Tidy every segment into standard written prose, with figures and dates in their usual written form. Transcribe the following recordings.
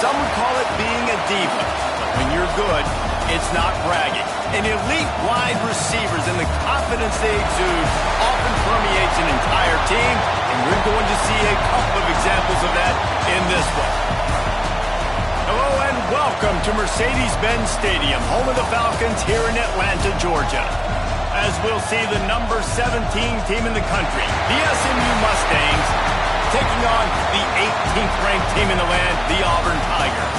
Some would call it being a diva. But when you're good, it's not bragging. And elite wide receivers and the confidence they exude often permeates an entire team, and we're going to see a couple of examples of that in this one. Hello and welcome to Mercedes-Benz Stadium, home of the Falcons here in Atlanta, Georgia. As we'll see the number 17 team in the country, the SMU Mustangs, taking on the 18th ranked team in the land, the Auburn Tigers.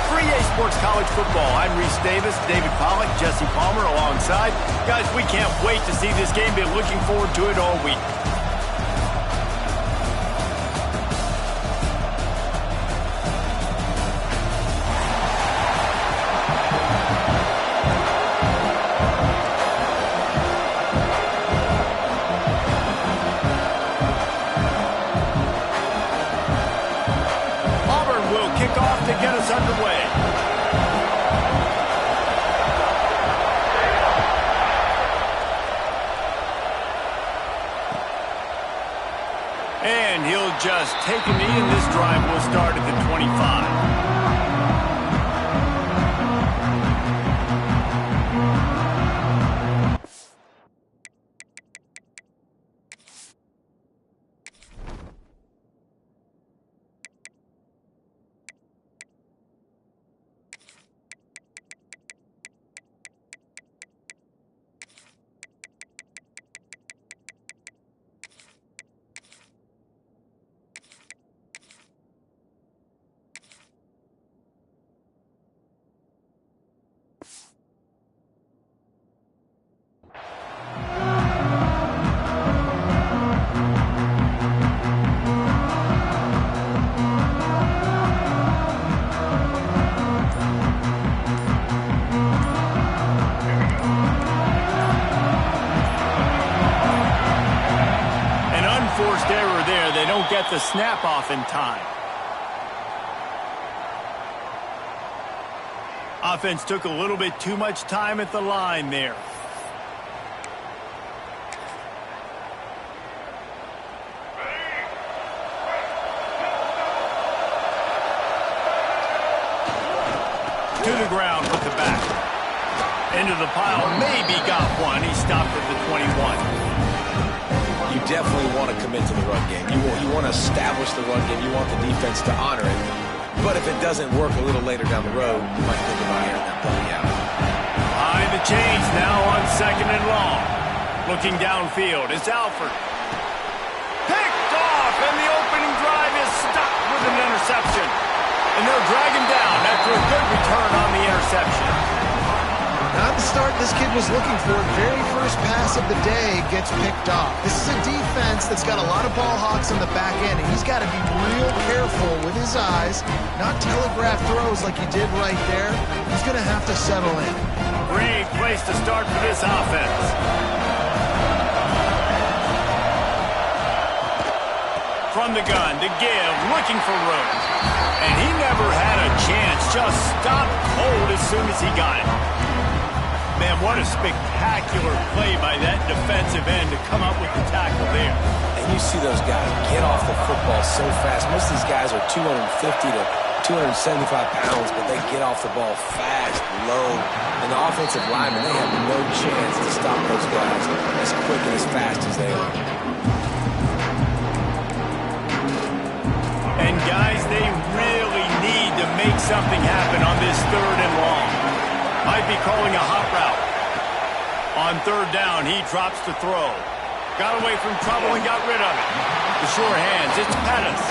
For EA Sports College Football, I'm Reese Davis, David Pollack, Jesse Palmer alongside. Guys, we can't wait to see this game. Been looking forward to it all week. To get us underway. And he'll just take a knee, and this drive will start at the 25. Error there. They don't get the snap off in time. Offense took a little bit too much time at the line there. To the ground with the back. Into the pile. Maybe got one. He stopped at the 21. You definitely want to commit to the run game. You want to establish the run game. You want the defense to honor it. But if it doesn't work a little later down the road, you might think about airing that play out. Behind the chains now on 2nd and long. Looking downfield, it's Alford. Picked off, and the opening drive is stuck with an interception. And they'll drag him down after a good return on the interception. Not the start this kid was looking for. Very first pass of the day gets picked off. This is a defense that's got a lot of ball hawks on the back end, and he's got to be real careful with his eyes, not telegraph throws like he did right there. He's going to have to settle in. Great place to start for this offense. From the gun to give, looking for room. And he never had a chance, just stopped cold as soon as he got it. Man, what a spectacular play by that defensive end to come up with the tackle there. And you see those guys get off the football so fast. Most of these guys are 250 to 275 pounds, but they get off the ball fast, low. And the offensive linemen, they have no chance to stop those guys as quick and as fast as they are. And guys, they really need to make something happen on this 3rd and long. Might be calling a hot route. On 3rd down, he drops to throw. Got away from trouble and got rid of it. The sure hands, it's Pettis.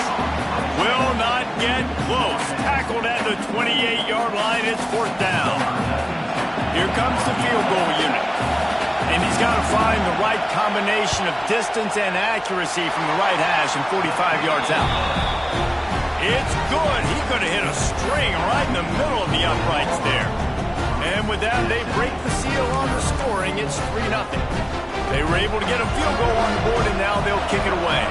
Will not get close. Tackled at the 28-yard line, it's 4th down. Here comes the field goal unit. And he's got to find the right combination of distance and accuracy from the right hash and 45 yards out. It's good. He could have hit a string right in the middle of the uprights there. And with that, they break the seal on the scoring. It's 3-0. They were able to get a field goal on the board, and now they'll kick it away.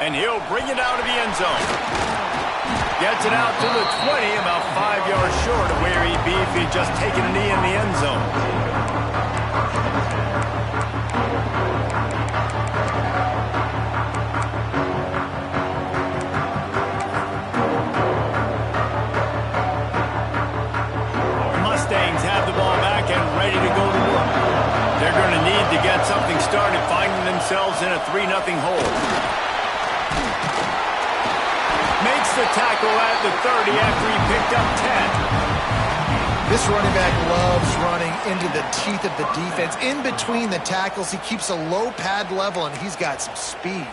And he'll bring it out of the end zone. Gets it out to the 20, about 5 yards short of where he'd be if he'd just taken a knee in the end zone. started finding themselves in a 3-0 hole. Makes the tackle at the 30 after he picked up 10. This running back loves running into the teeth of the defense. In between the tackles, he keeps a low pad level, and he's got some speed.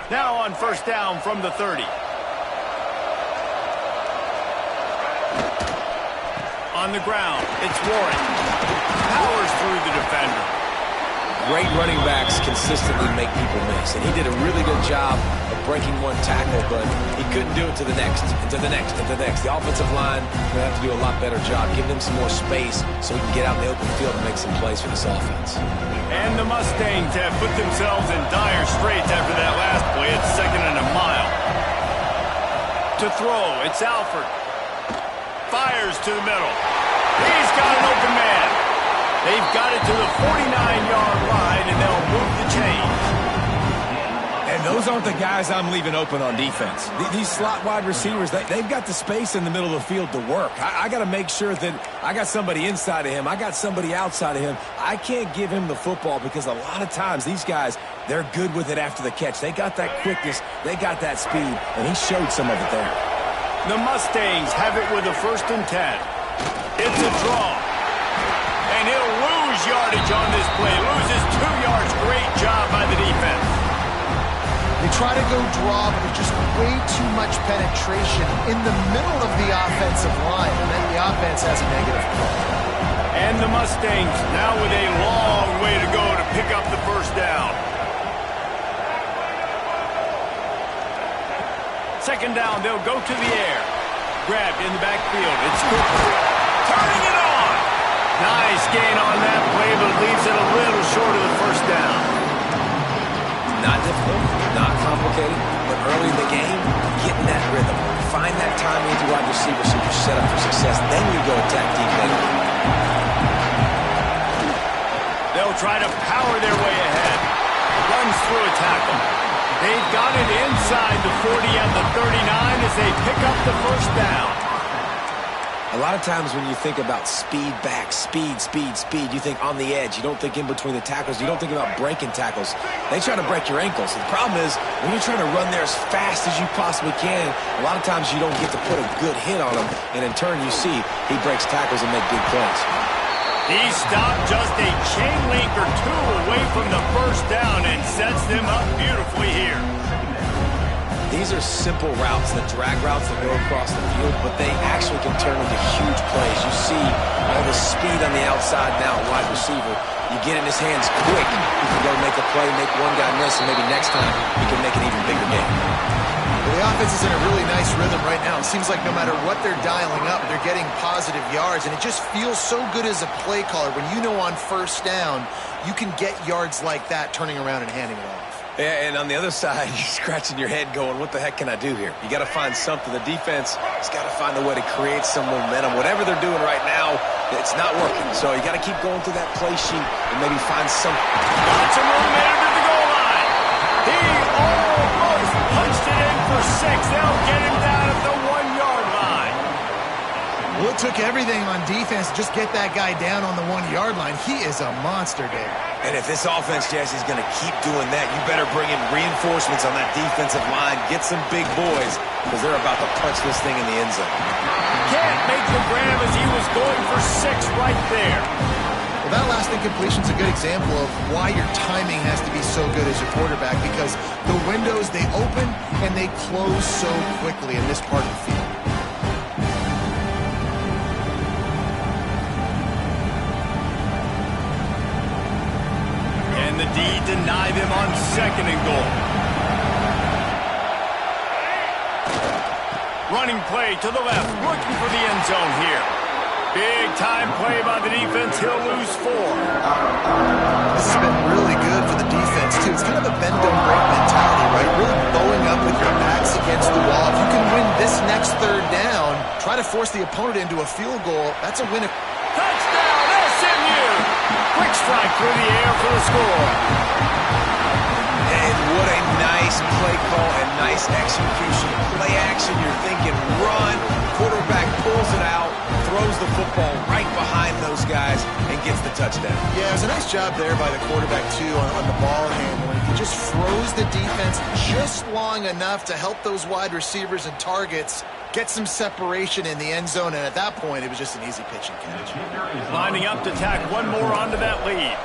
Now on first down from the 30. On the ground, it's Warren. Powers through the defender. Great running backs consistently make people miss, and he did a really good job of breaking one tackle, but he couldn't do it to the next, and to the next, and to the next. The offensive line will have to do a lot better job, give them some more space so he can get out in the open field and make some plays for this offense. And the Mustangs have put themselves in dire straits after that last play. It's 2nd and a mile. To throw, it's Alford. Fires to the middle. He's got an open man. They've got it to the 49-yard line, and they'll move the chains. And those aren't the guys I'm leaving open on defense. These slot wide receivers, they've got the space in the middle of the field to work. I got to make sure that I got somebody inside of him. I got somebody outside of him. I can't give him the football because a lot of times these guys, they're good with it after the catch. They got that quickness. They got that speed, and he showed some of it there. The Mustangs have it with a 1st and 10. It's a draw. And he'll lose yardage on this play. Loses 2 yards. Great job by the defense. They try to go draw, but there's just way too much penetration in the middle of the offensive line, and then the offense has a negative play. And the Mustangs now with a long way to go to pick up the first down. 2nd down, they'll go to the air. Grabbed in the backfield. It's Cooper. Turning it on. Nice gain on that play, but leaves it a little short of the first down. Not difficult, not complicated, but early in the game, get in that rhythm. Find that timing with your wide receiver so you're set up for success. Then you go attack deep later. They'll try to power their way ahead. Runs through a tackle. They've got it inside the 40 and the 39 as they pick up the first down. A lot of times when you think about speed back, speed, you think on the edge. You don't think in between the tackles. You don't think about breaking tackles. They try to break your ankles. The problem is when you're trying to run there as fast as you possibly can, a lot of times you don't get to put a good hit on him, and in turn you see he breaks tackles and makes big plays. He stopped just a chain link or 2 away from the first down and sets them up beautifully here. These are simple routes, the drag routes that go across the field, but they actually can turn into huge plays. You see all the speed on the outside now, wide receiver. You get in his hands quick, he can go make a play, make one guy miss, and maybe next time he can make an even bigger game. Well, the offense is in a really nice rhythm right now. It seems like no matter what they're dialing up, they're getting positive yards, and it just feels so good as a play caller when you know on first down you can get yards like that turning around and handing it off. Yeah, and on the other side, you're scratching your head going, what the heck can I do here? You got to find something. The defense has got to find a way to create some momentum. Whatever they're doing right now, it's not working. So you got to keep going through that play sheet and maybe find something. Got some room there to the goal line. He almost punched it in for 6. They'll get him down at the 1-yard line. Well, it took everything on defense to just get that guy down on the 1-yard line. He is a monster, Dave. And if this offense, Jesse, is going to keep doing that, you better bring in reinforcements on that defensive line. Get some big boys because they're about to punch this thing in the end zone. Can't make the grab as he was going for 6 right there. Well, that last incompletion is a good example of why your timing has to be so good as a quarterback, because the windows, they open and they close so quickly in this part of the field. And the D deny them on 2nd and goal. Running play to the left, looking for the end zone here. Big time play by the defense. He'll lose 4. This has been really good for the defense, too. It's kind of a bend-don't-break mentality, right? Really bowing up with your backs against the wall. If you can win this next 3rd down, try to force the opponent into a field goal, that's a win. Touchdown, SMU! Quick strike through the air for the score. And what a nice play call and nice execution. Play action, you're thinking run. Quarterback pulls it out, throws the football right behind those guys, and gets the touchdown. Yeah, it was a nice job there by the quarterback, too, on the ball handling. He just froze the defense just long enough to help those wide receivers and targets get some separation in the end zone, and at that point, it was just an easy pitch and catch. Lining up to tack one more onto that lead.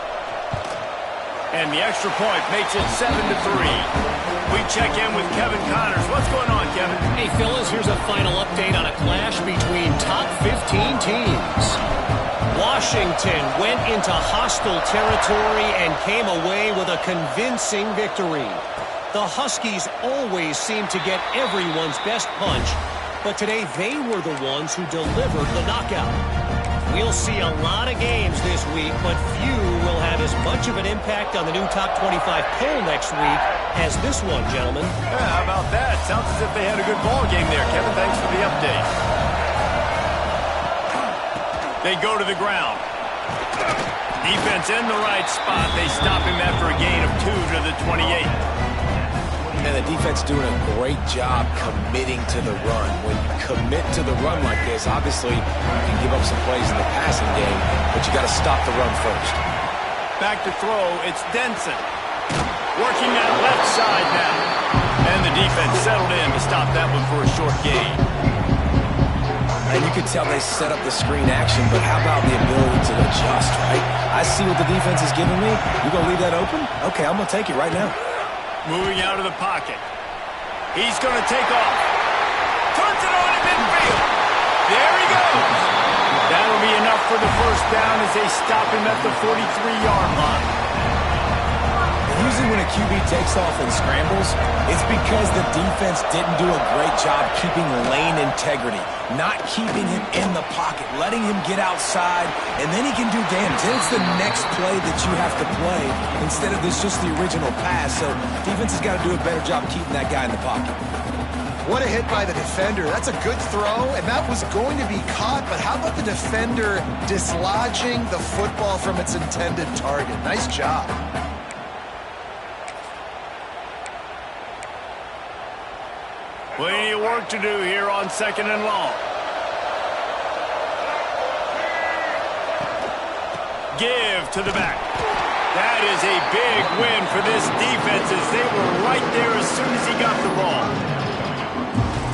And the extra point makes it 7-3. We check in with Kevin Connors. What's going on, Kevin? Hey, fellas, here's a final update on a clash between top 15 teams. Washington went into hostile territory and came away with a convincing victory. The Huskies always seem to get everyone's best punch, but today they were the ones who delivered the knockout. We'll see a lot of games this week, but few will have as much of an impact on the new top 25 poll next week as this one, gentlemen. Yeah, how about that? Sounds as if they had a good ball game there. Kevin, thanks for the update. They go to the ground. Defense in the right spot. They stop him after a gain of 2 to the 28. And the defense doing a great job committing to the run. When you commit to the run like this, obviously you can give up some plays in the passing game, but you got to stop the run first. Back to throw, it's Denson. Working that left side now. And the defense settled in to stop that one for a short gain. And you could tell they set up the screen action, but how about the ability to adjust, right? I see what the defense is giving me. You going to leave that open? Okay, I'm going to take it right now. Moving out of the pocket. He's going to take off. Turns it on in midfield. There he goes. That'll be enough for the first down as they stop him at the 43-yard line. Usually when a QB takes off and scrambles, it's because the defense didn't do a great job keeping lane integrity, not keeping him in the pocket, letting him get outside, and then he can do damage. Then it's the next play that you have to play instead of just the original pass. So defense has got to do a better job keeping that guy in the pocket. What a hit by the defender. That's a good throw, and that was going to be caught, but how about the defender dislodging the football from its intended target? Nice job. Plenty of work to do here on 2nd and long. Give to the back. That is a big win for this defense as they were right there as soon as he got the ball.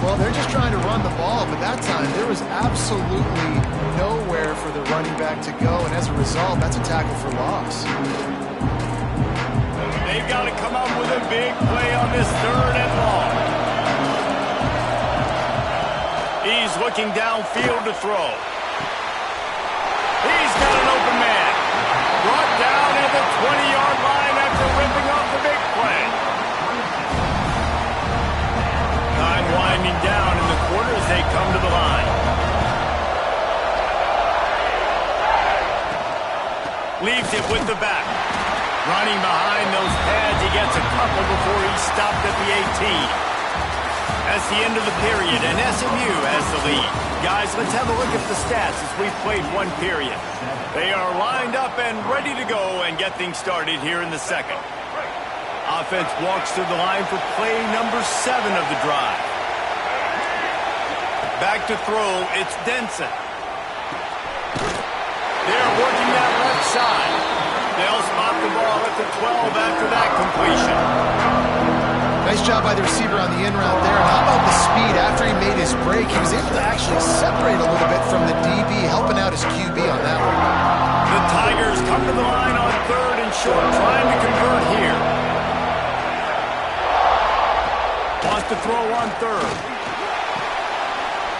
Well, they're just trying to run the ball, but that time there was absolutely nowhere for the running back to go, and as a result, that's a tackle for loss. They've got to come up with a big play on this 3rd and long. He's looking downfield to throw. He's got an open man. Brought down at the 20-yard line after ripping off the big play. Time winding down in the quarter as they come to the line. Leaves it with the back. Running behind those pads, he gets a couple before he's stopped at the 18. That's the end of the period, and SMU has the lead. Guys, let's have a look at the stats as we've played one period. They are lined up and ready to go and get things started here in the second. Offense walks to the line for play number 7 of the drive. Back to throw, it's Denson. They're working that left side. They'll spot the ball at the 12 after that completion. Nice job by the receiver on the in route there. How about the speed after he made his break? He was able to actually separate a little bit from the DB, helping out his QB on that one. The Tigers come to the line on 3rd and short, trying to convert here. Wants to throw on 3rd.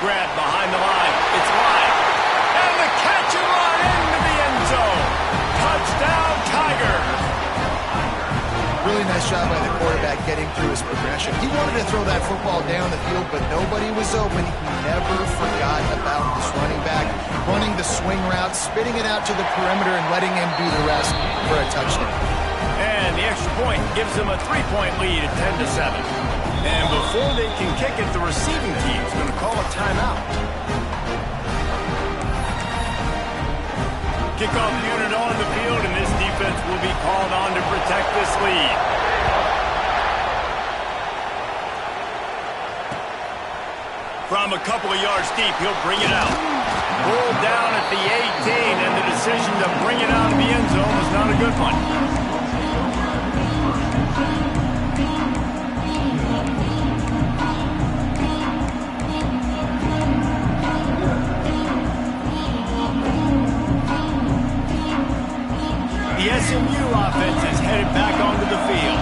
Grab behind the line. It's wide. And the catch and run into the end zone. Touchdown, Tigers. Really nice job by the quarterback getting through his progression. He wanted to throw that football down the field, but nobody was open. He never forgot about this running back, running the swing route, spitting it out to the perimeter, and letting him do the rest for a touchdown. And the extra point gives them a 3-point lead at 10-7. And before they can kick it, the receiving team is going to call a timeout. Kickoff unit on the field, and this lead. From a couple of yards deep, he'll bring it out. Pulled down at the 18, and the decision to bring it out of the end zone was not a good one. The SMU offense is headed back onto the field.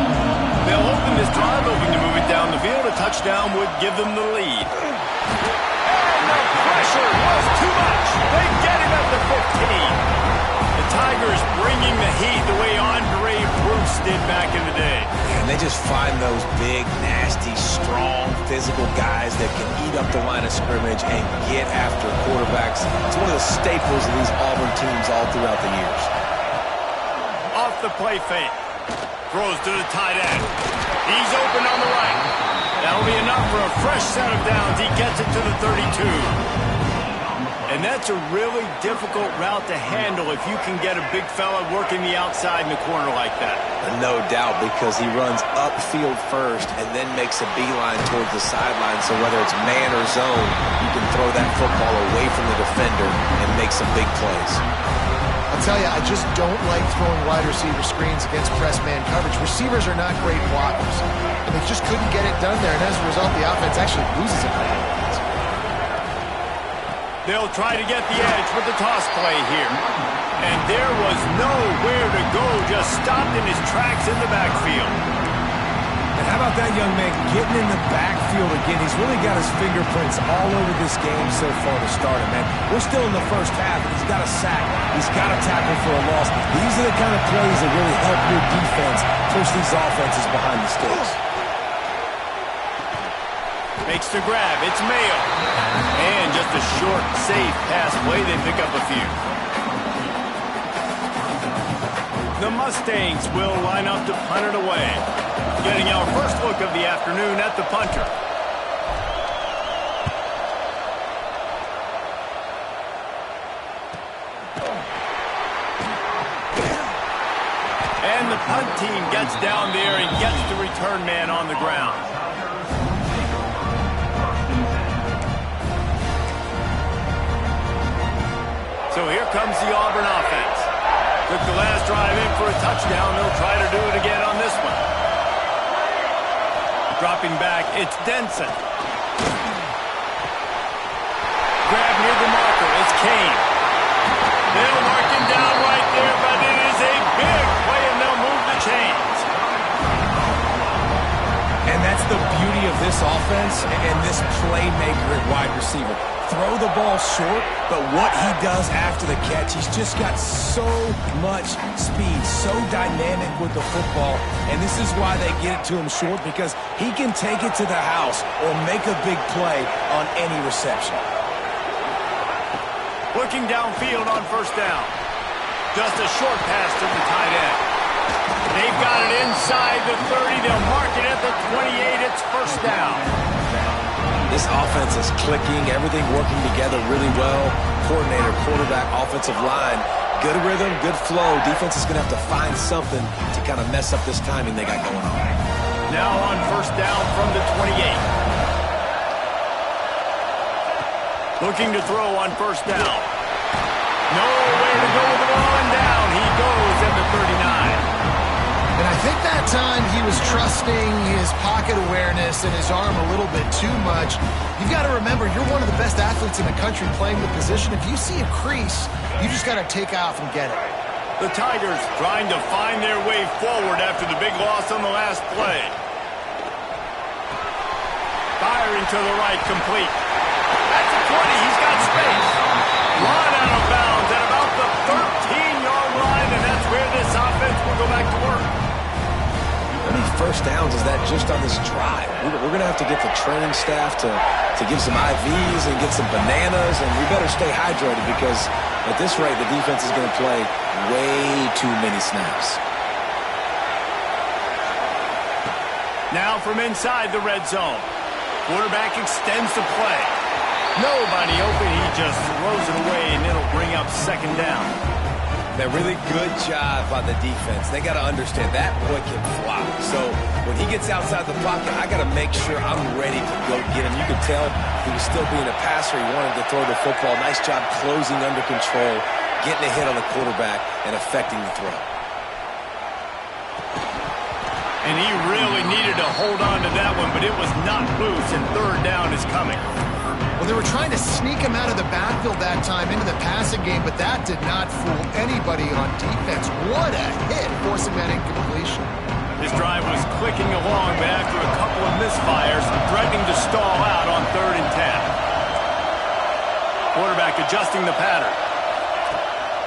They'll open this drive, hoping to move it down the field. A touchdown would give them the lead. And the pressure was too much. They get him at the 15. The Tigers bringing the heat the way Andre Bruce did back in the day. And they just find those big, nasty, strong, physical guys that can eat up the line of scrimmage and get after quarterbacks. It's one of the staples of these Auburn teams all throughout the years. Off the play fake. Throws to the tight end. He's open on the right. That'll be enough for a fresh set of downs. He gets it to the 32. And that's a really difficult route to handle if you can get a big fella working the outside in the corner like that. No doubt, because he runs upfield first and then makes a beeline towards the sideline. So whether it's man or zone, you can throw that football away from the defender and make some big plays. I'll tell you, I just don't like throwing wide receiver screens against press man coverage. Receivers are not great blockers, and they just couldn't get it done there, and as a result, the offense actually loses a couple of points. They'll try to get the edge with the toss play here. And there was nowhere to go, just stopped in his tracks in the backfield. And how about that young man getting in the backfield again? He's really got his fingerprints all over this game so far to start it, man. We're still in the first half, and he's got a sack. He's got a tackle for a loss. These are the kind of plays that really help your defense push these offenses behind the sticks. Makes the grab. It's Mayo. And just a short, safe pass play. They pick up a few. The Mustangs will line up to punt it away. Getting our first look of the afternoon at the punter. And the punt team gets down there and gets the return man on the ground. So here comes the Auburn offense. Took the last drive in for a touchdown. They'll try to do it again on this one. Dropping back, it's Denson. Grab near the marker, it's Kane. They'll mark him down right there, but it is a big play, and they'll move the chains. And that's the beauty of this offense and this playmaker at wide receiver. Throw the ball short, but what he does after the catch, he's just got so much speed, so dynamic with the football, and this is why they get it to him short, because he can take it to the house or make a big play on any reception. Looking downfield on first down. Just a short pass to the tight end. They've got it inside the 30. They'll mark it at the 28. It's first down. This offense is clicking, everything working together really well. Coordinator, quarterback, offensive line, good rhythm, good flow. Defense is going to have to find something to kind of mess up this timing they got going on. Now on first down from the 28. Looking to throw on first down. No way to go with the ball, and down he goes at the 39. And I think that time he was trusting his pocket awareness and his arm a little bit too much. You've got to remember, you're one of the best athletes in the country playing the position. If you see a crease, you just got to take off and get it. The Tigers trying to find their way forward after the big loss on the last play. Firing to the right, complete. That's a 20. He's got space. Run out of bounds at about the 13-yard line, and that's where this offense will go back to work. How many first downs is that just on this drive? We're going to have to get the training staff to give some IVs and get some bananas, and we better stay hydrated because at this rate, the defense is going to play way too many snaps. Now from inside the red zone. Quarterback extends the play. Nobody open. He just throws it away, and it'll bring up second down. Man, really good job by the defense. They got to understand that boy can fly. So when he gets outside the pocket, I got to make sure I'm ready to go get him. You could tell he was still being a passer. He wanted to throw the football. Nice job closing under control, getting a hit on the quarterback, and affecting the throw. And he really needed to hold on to that one, but it was not loose, and third down is coming. Well, they were trying to sneak him out of the backfield that time into the passing game, but that did not fool anybody on defense. What a hit, forcing that incompletion. This drive was clicking along, but after a couple of misfires, threatening to stall out on 3rd and 10. Quarterback adjusting the pattern.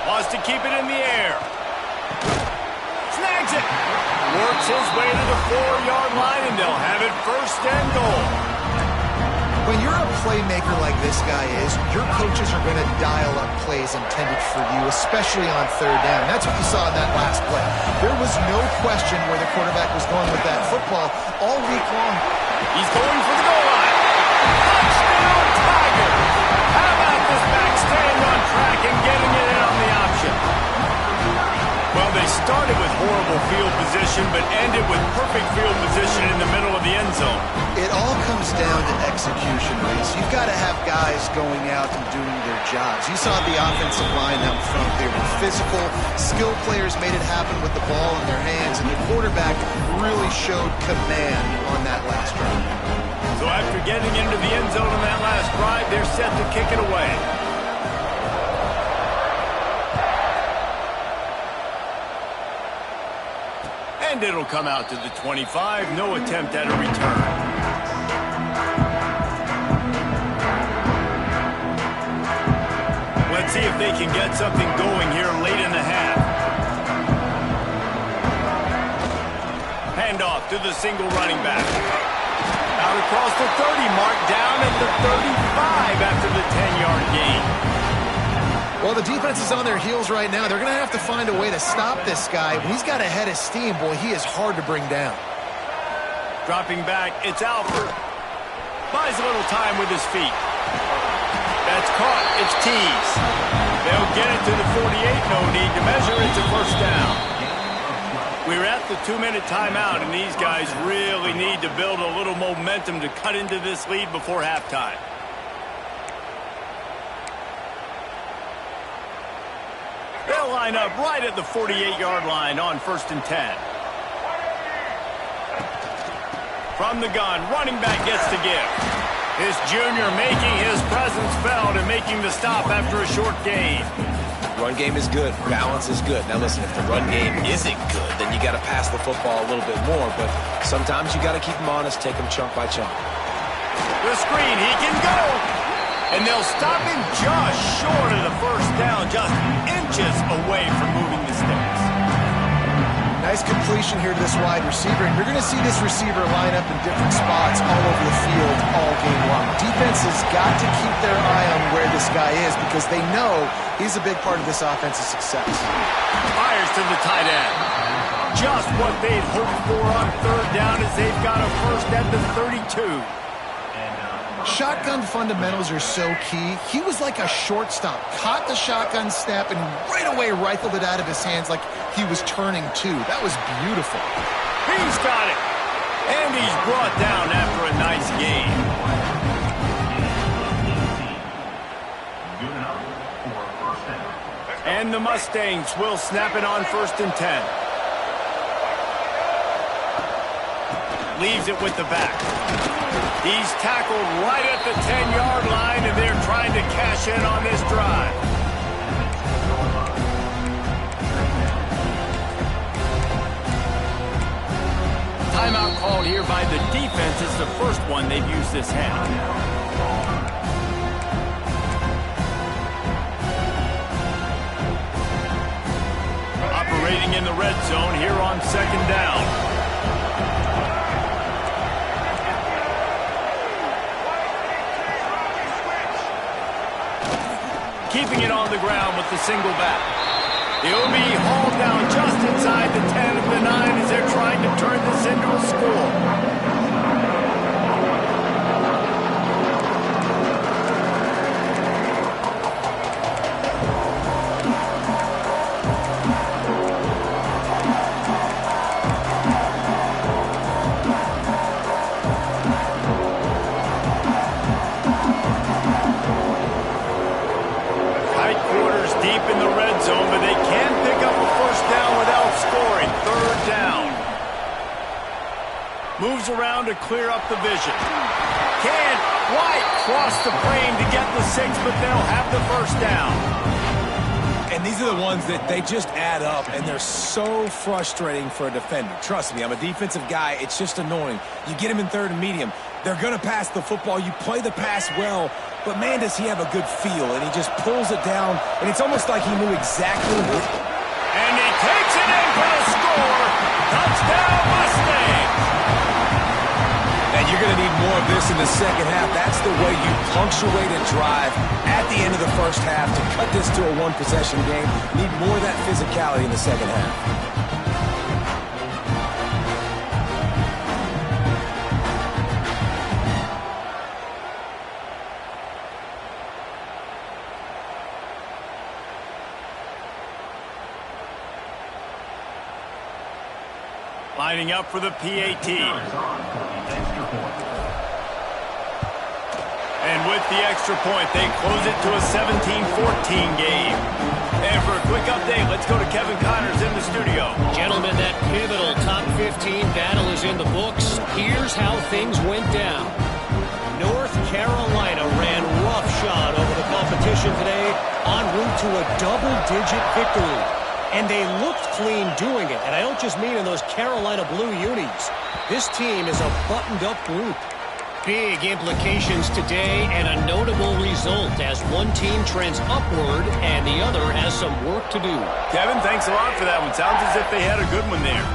Wants to keep it in the air. Snags it. Works his way to the 4-yard line, and they'll have it 1st and goal. When you're a playmaker like this guy is, your coaches are going to dial up plays intended for you, especially on 3rd down. That's what you saw in that last play. There was no question where the quarterback was going with that football all week long. He's going for the goal line. Touchdown, Tigers! How about this back staying on track and getting it in on the option? Well, they started with horrible field position, but ended with perfect field position in the middle of the end zone. It all comes down to execution, Reese. You've got to have guys going out and doing their jobs. You saw the offensive line out front. They were physical. Skill players made it happen with the ball in their hands, and the quarterback really showed command on that last drive. So after getting into the end zone on that last drive, they're set to kick it away. And it'll come out to the 25. No attempt at a return. Let's see if they can get something going here late in the half. Handoff to the single running back. Out across the 30 mark, down at the 35 after the 10-yard gain. Well, the defense is on their heels right now. They're going to have to find a way to stop this guy. When he's got a head of steam, boy, he is hard to bring down. Dropping back, it's Alford. Buys a little time with his feet. That's caught. It's teased. They'll get it to the 48. No need to measure. It's a 1st down. We're at the 2-minute timeout, and these guys really need to build a little momentum to cut into this lead before halftime. They'll line up right at the 48-yard line on 1st and 10. From the gun, running back gets to give. This junior making his presence felt and making the stop after a short gain. Run game is good. Balance is good. Now listen, if the run game isn't good, then you got to pass the football a little bit more. But sometimes you got to keep them honest, take them chunk by chunk. The screen, he can go. And they'll stop him just short of the 1st down, just inches away from moving the sticks. Nice completion here to this wide receiver, and you're going to see this receiver line up in different spots all over the field all game long. Defense has got to keep their eye on where this guy is because they know he's a big part of this offense's success. Fires to the tight end. Just what they'd hoped for on 3rd down as they've got a 1st at the 32. Shotgun fundamentals are so key. He was like a shortstop, caught the shotgun snap, and right away rifled it out of his hands like he was turning two. That was beautiful. He's got it. And he's brought down after a nice gain. And the Mustangs will snap it on 1st and 10. Leaves it with the back. He's tackled right at the 10-yard line, and they're trying to cash in on this drive. Timeout called here by the defense. It's the first one they've used this half. Operating in the red zone here on 2nd down. Keeping it on the ground with the single back. The OB hauled down just inside the 10 of the 9 as they're trying to turn this into a score. zone, but they can pick up a first down without scoring. Third down. Moves around to clear up the vision. Can't quite cross the frame to get the 6, but they'll have the first down. And these are the ones that they just add up, and they're so frustrating for a defender. Trust me, I'm a defensive guy. It's just annoying. You get him in third and medium. They're going to pass the football. You play the pass well, but, man, does he have a good feel, and he just pulls it down, and it's almost like he knew exactly what. And he takes it in for the score. Touchdown, Mustangs. And you're going to need more of this in the second half. That's the way you punctuate a drive at the end of the first half to cut this to a one-possession game. Need more of that physicality in the second half. Lining up for the PAT. And with the extra point, they close it to a 17-14 game. And for a quick update, let's go to Kevin Connors in the studio. Gentlemen, that pivotal top 15 battle is in the books. Here's how things went down. North Carolina ran roughshod over the competition today en route to a double-digit victory. And they looked clean doing it. And I don't just mean in those Carolina blue unis. This team is a buttoned-up group. Big implications today and a notable result as one team trends upward and the other has some work to do. Kevin, thanks a lot for that one. Sounds as if they had a good one there.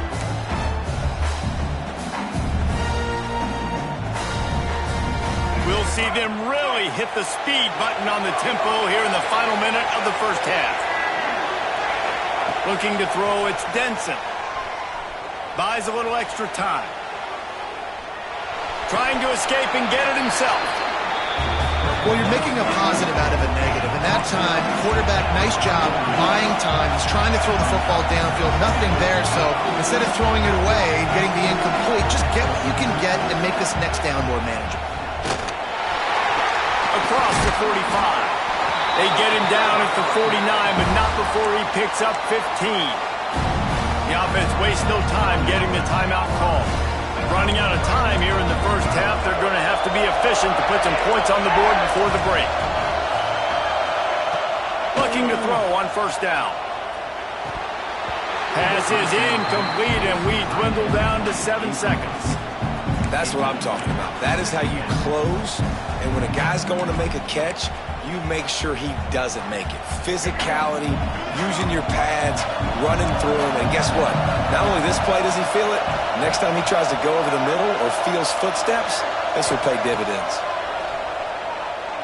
We'll see them really hit the speed button on the tempo here in the final minute of the first half. Looking to throw, it's Denson. Buys a little extra time. Trying to escape and get it himself. Well, you're making a positive out of a negative. And that time, quarterback, nice job, buying time. He's trying to throw the football downfield. Nothing there, so instead of throwing it away and getting the incomplete, just get what you can get and make this next down more manageable. Across the 45. They get him down at the 49, but not before he picks up 15. The offense wastes no time getting the timeout call. Running out of time here in the first half, they're going to have to be efficient to put some points on the board before the break. Looking to throw on first down. Pass is incomplete, and we dwindle down to 7 seconds. That's what I'm talking about. That is how you close, and when a guy's going to make a catch, you make sure he doesn't make it. Physicality, using your pads, running through him, and guess what? Not only this play does he feel it, next time he tries to go over the middle or feels footsteps, this will pay dividends.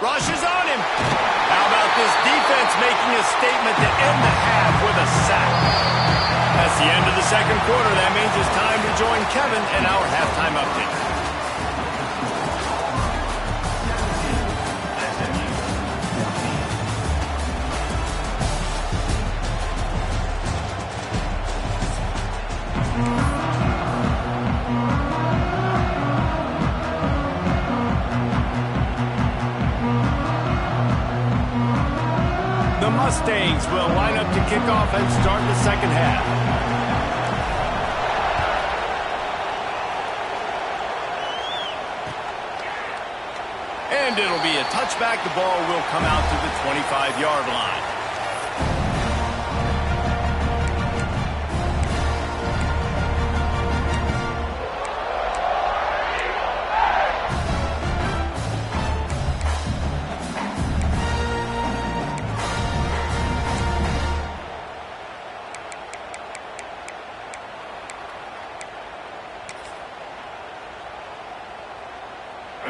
Rush is on him. How about this defense making a statement to end the half with a sack? That's the end of the second quarter. That means it's time to join Kevin in our halftime update. The Mustangs will line up to kick off and start the second half. And it'll be a touchback. The ball will come out to the 25-yard line.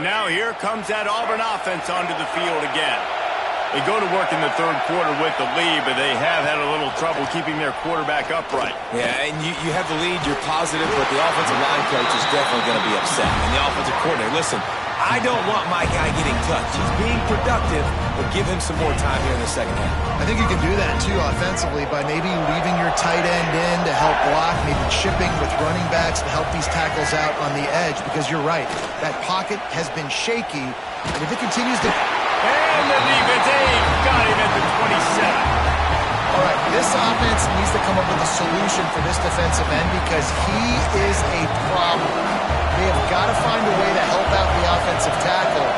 Now here comes that Auburn offense onto the field again. They go to work in the third quarter with the lead, but they have had a little trouble keeping their quarterback upright. Yeah, and you have the lead, you're positive, but the offensive line coach is definitely going to be upset. And the offensive coordinator, listen, I don't want my guy getting touched. He's being productive, but give him some more time here in the second half. I think you can do that, too, offensively, by maybe leaving your tight end in to help block, maybe chipping with running backs to help these tackles out on the edge, because you're right. That pocket has been shaky, and if it continues to... And the defense got him at the 27. All right, This offense needs to come up with a solution for this defensive end because he is a problem. They have got to find a way to help out the offensive tackle,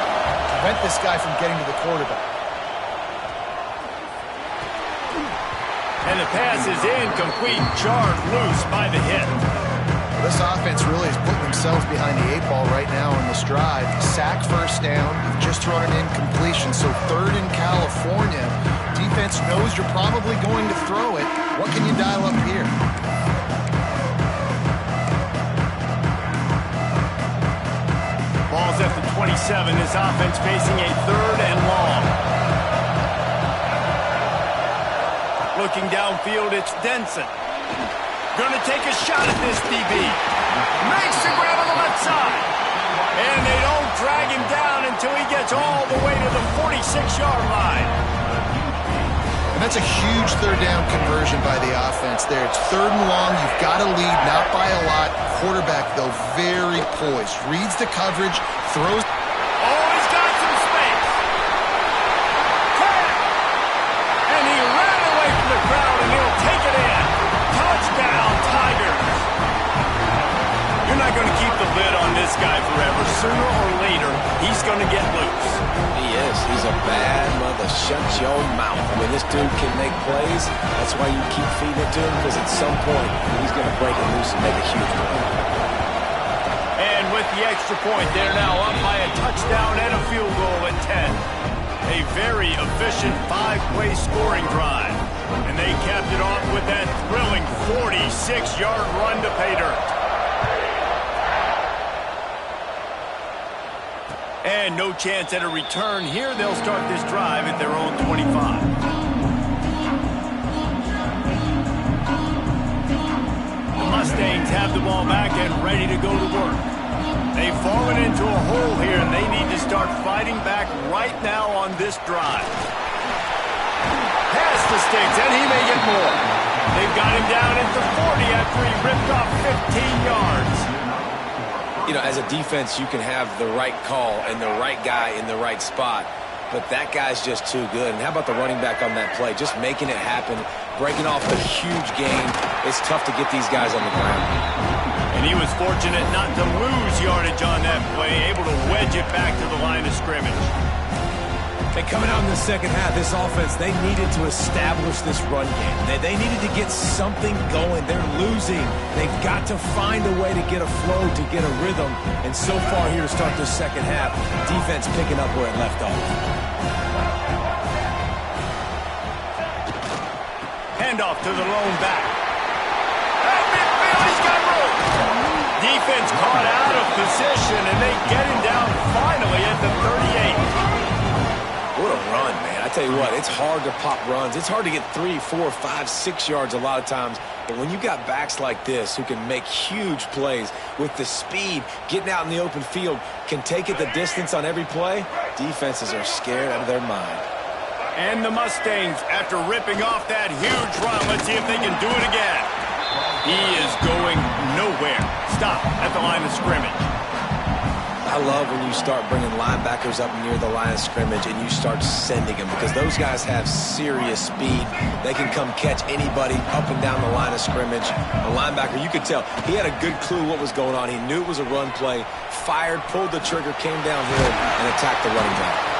prevent this guy from getting to the quarterback. And the pass is incomplete, jarred loose by the hit. This offense really is putting themselves behind the 8 ball right now on this drive. Sack first down. You've just thrown an incompletion. So 3rd in California. Defense knows you're probably going to throw it. What can you dial up here? Ball's at the 27. This offense facing a 3rd and long. Looking downfield, it's Denson. Gonna take a shot at this DB. Makes the grab on the left side. And they don't drag him down until he gets all the way to the 46-yard line. And that's a huge 3rd down conversion by the offense there. It's 3rd and long. You've got to lead, not by a lot. Quarterback, though, very poised. Reads the coverage, throws. Oh, he's got some space. And he ran away from the crowd, and he'll take it in. Touchdown, Tigers. You're not going to keep the lid on this guy forever. Sooner or later, he's going to get loose. He is. He's a bad mother. Shut your mouth. I mean, this dude can make plays. That's why you keep feeding it to him, because at some point, he's going to break it loose and make a huge play. And with the extra point, they're now up by a touchdown and a field goal at 10. A very efficient 5-play scoring drive. And they capped it off with that thrilling 46-yard run to pay dirt. And no chance at a return here. They'll start this drive at their own 25. The Mustangs have the ball back and ready to go to work. They've fallen into a hole here, and they need to start fighting back right now on this drive. Pass the sticks, and he may get more. They've got him down at the 40 after he ripped off 15 yards. You know, as a defense, you can have the right call and the right guy in the right spot, but that guy's just too good. And how about the running back on that play? Just making it happen, breaking off a huge gain. It's tough to get these guys on the ground. And he was fortunate not to lose yardage on that play, able to wedge it back to the line of scrimmage. And coming out in the second half, this offense, they needed to establish this run game. They needed to get something going. They're losing. They've got to find a way to get a flow, to get a rhythm. And so far here to start this second half, defense picking up where it left off. Handoff to the lone back. At midfield, he's got room. Defense caught out of position, and they get him down finally at the 38. What a run, man. I tell you what, it's hard to pop runs. It's hard to get 3, 4, 5, 6 yards a lot of times. But when you got backs like this who can make huge plays with the speed, getting out in the open field, can take it the distance on every play, defenses are scared out of their mind. And the Mustangs, after ripping off that huge run, let's see if they can do it again. He is going nowhere. Stop at the line of scrimmage. I love when you start bringing linebackers up near the line of scrimmage and you start sending them, because those guys have serious speed. They can come catch anybody up and down the line of scrimmage. A linebacker, you could tell, he had a good clue what was going on. He knew it was a run play, fired, pulled the trigger, came downhill, and attacked the running back.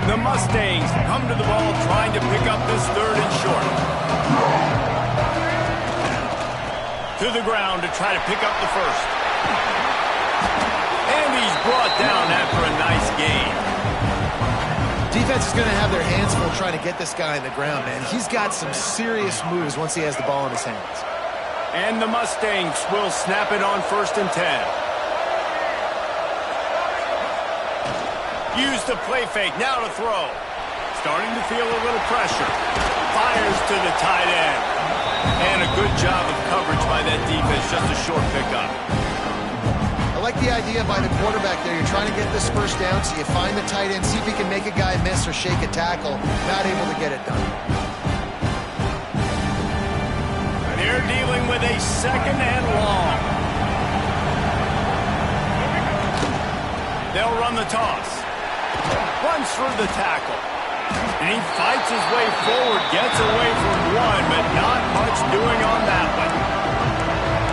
The Mustangs come to the ball trying to pick up this 3rd and short. To the ground to try to pick up the first. And he's brought down after a nice gain. Defense is going to have their hands full trying to get this guy on the ground, man. He's got some serious moves once he has the ball in his hands. And the Mustangs will snap it on 1st and 10. Use the play fake, now to throw. Starting to feel a little pressure. Fires to the tight end. And a good job of coverage by that defense, just a short pickup. I like the idea by the quarterback there. You're trying to get this first down, so you find the tight end, see if he can make a guy miss or shake a tackle. Not able to get it done. They're dealing with a 2nd and long. They'll run the toss. Runs through the tackle. And he fights his way forward, gets away from one, but not much doing on that one.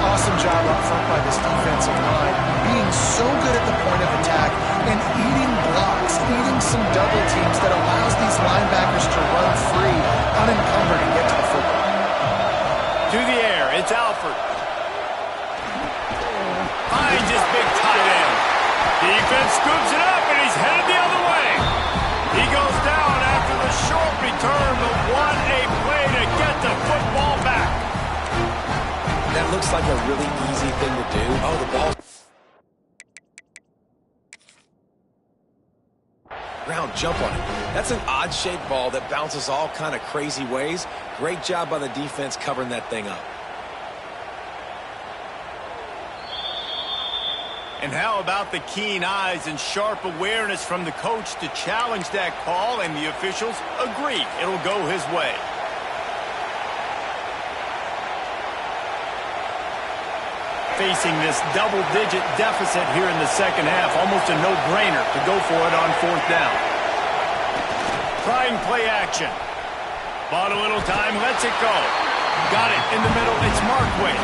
Awesome job up front by this defensive line, being so good at the point of attack and eating blocks, eating some double teams that allows these linebackers to run free, unencumbered, and get to the football. To the air, it's Alford. Finds his big tight end. Defense scoops it up, and he's headed the other way. He goes down after the short return, but what a play to get the football back. That looks like a really easy thing to do. Oh, the ball. Ground jump on it. That's an odd-shaped ball that bounces all kind of crazy ways. Great job by the defense covering that thing up. And how about the keen eyes and sharp awareness from the coach to challenge that call, and the officials agree it'll go his way. Facing this double-digit deficit here in the second half, almost a no-brainer to go for it on 4th down. Trying play action. Bought a little time, lets it go. Got it in the middle, it's Markway.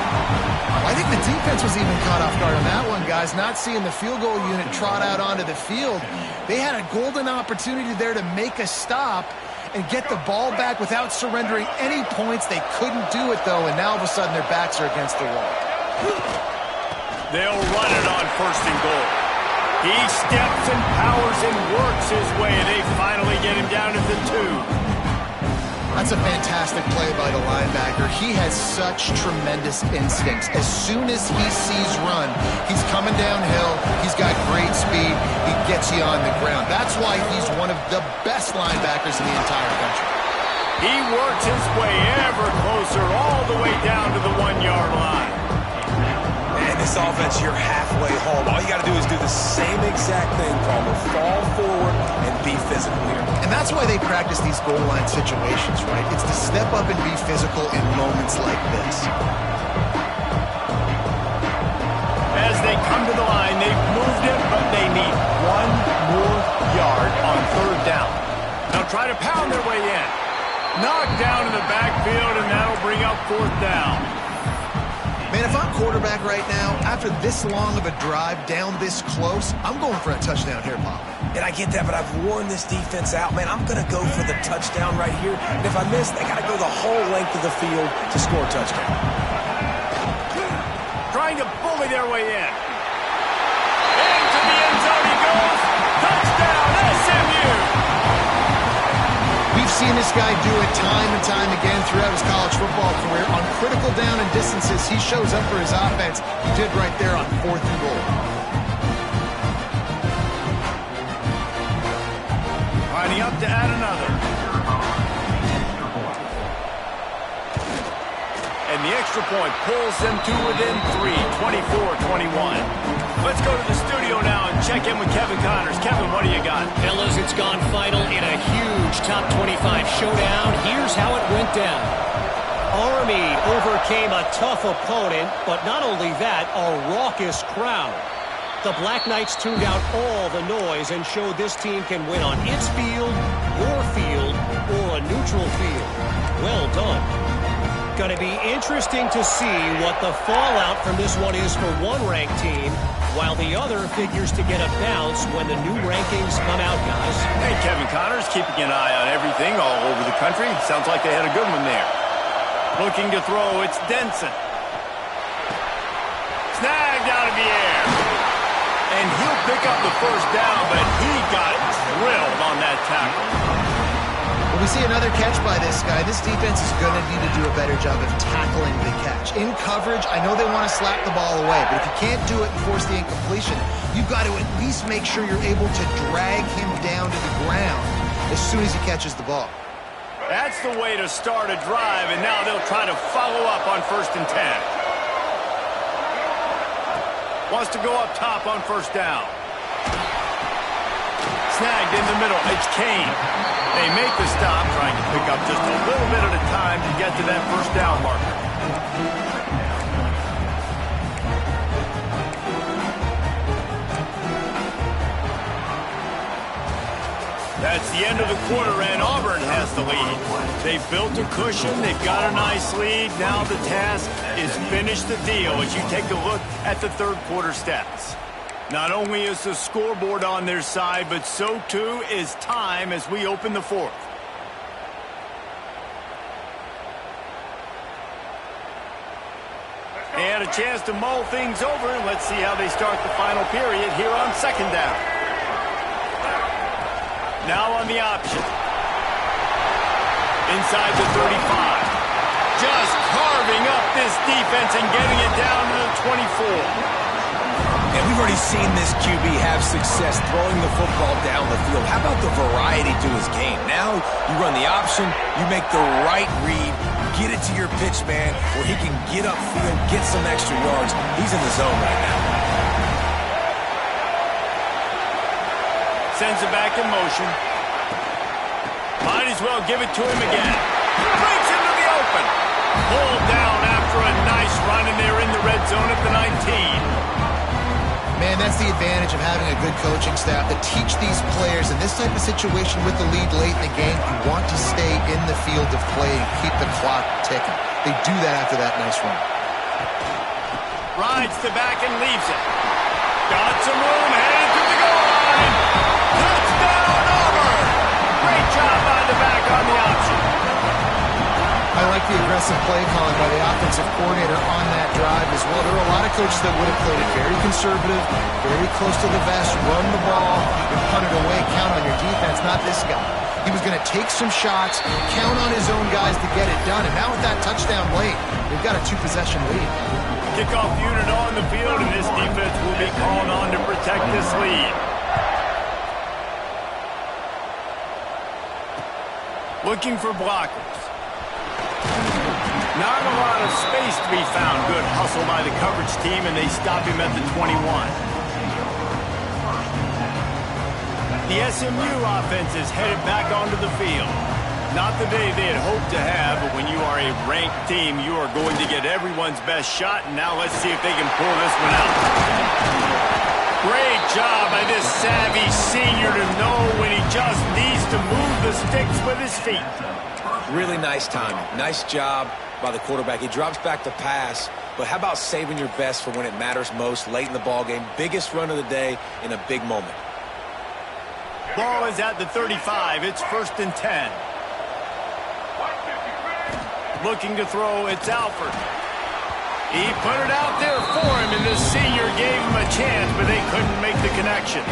I think the defense was even caught off guard on that one, guys. Not seeing the field goal unit trot out onto the field. They had a golden opportunity there to make a stop and get the ball back without surrendering any points. They couldn't do it, though, and now all of a sudden their backs are against the wall. They'll run it on 1st and goal. He steps and powers and works his way. They finally get him down to the 2. That's a fantastic play by the linebacker. He has such tremendous instincts. As soon as he sees run, he's coming downhill. He's got great speed. He gets you on the ground. That's why he's one of the best linebackers in the entire country. He works his way ever closer all the way down to the 1-yard line. And this offense, you're halfway home. All you got to do is do the same exact thing, Palmer. Fall forward and be physical here. And that's why they practice these goal line situations, right? It's to step up and be physical in moments like this. As they come to the line, they've moved it, but they need 1 more yard on 3rd down. Now try to pound their way in. Knocked down in the backfield, and that'll bring up 4th down. Man, if I'm quarterback right now, after this long of a drive down this close, I'm going for a touchdown here, Pop. And I get that, but I've worn this defense out. Man, I'm going to go for the touchdown right here. And if I miss, they got to go the whole length of the field to score a touchdown. Trying to bully their way in. Into the end zone he goes. Touchdown, SMU! We've seen this guy do it time and time again throughout his college football career. On critical down and distances, he shows up for his offense. He did right there on 4th and goal. Lining up to add another. And the extra point pulls them to within 3, 24-21. Let's go to the studio now and check in with Kevin Connors. Kevin, what do you got? Fellas, it's gone final in a huge top 25 showdown. Here's how it went down. Army overcame a tough opponent, but not only that, a raucous crowd. The Black Knights tuned out all the noise and showed this team can win on its field, your field, or a neutral field. Well done. Going to be interesting to see what the fallout from this one is for one ranked team, while the other figures to get a bounce when the new rankings come out, guys. Hey, Kevin Connors, keeping an eye on everything all over the country. Sounds like they had a good one there. Looking to throw, it's Denson. Snagged out of the air. And he'll pick up the 1st down, but he got drilled on that tackle. When we see another catch by this guy, this defense is going to need to do a better job of tackling the catch. In coverage, I know they want to slap the ball away, but if you can't do it and force the incompletion, you've got to at least make sure you're able to drag him down to the ground as soon as he catches the ball. That's the way to start a drive, and now they'll try to follow up on 1st and 10. Wants to go up top on 1st down. Snagged in the middle. It's Kane. They make the stop, trying to pick up just a little bit at a time to get to that 1st down marker. quarter, and Auburn has the lead. They've built a cushion. They've got a nice lead. Now the task is finish the deal as you take a look at the third quarter stats. Not only is the scoreboard on their side, but so too is time as we open the fourth. And a chance to mull things over. Let's see how they start the final period here on second down. Now on the option. Inside the 35. Just carving up this defense and getting it down to the 24. And we've already seen this QB have success throwing the football down the field. How about the variety to his game? Now you run the option, you make the right read, get it to your pitch man where he can get upfield, get some extra yards. He's in the zone right now. Sends it back in motion. Might as well give it to him again. Breaks into the open. Pulled down after a nice run, and they're in the red zone at the 19. Man, that's the advantage of having a good coaching staff that teach these players in this type of situation with the lead late in the game. You want to stay in the field of play and keep the clock ticking. They do that after that nice run. Rides the back and leaves it. Got some room, headed to the goal line. Touchdown, Auburn! Great job by the back on the option. I like the aggressive play calling by the offensive coordinator on that drive as well. There are a lot of coaches that would have played it very conservative, very close to the vest, run the ball, and punt it away, count on your defense, not this guy. He was going to take some shots, count on his own guys to get it done, and now with that touchdown late, they've got a two-possession lead. Kickoff unit on the field, and this defense will be called on to protect this lead. Looking for blockers. Not a lot of space to be found. Good hustle by the coverage team, and they stop him at the 21. The SMU offense is headed back onto the field. Not the day they had hoped to have, but when you are a ranked team, you are going to get everyone's best shot, and now let's see if they can pull this one out. Great job by this savvy senior to know when he just needs to move the sticks with his feet. Really nice timing. Nice job by the quarterback. He drops back to pass, but how about saving your best for when it matters most late in the ballgame? Biggest run of the day in a big moment. Ball is at the 35. It's 1st and 10. Looking to throw, it's Alford. He put it out there for him, and the senior gave him a chance, but they couldn't make the connection.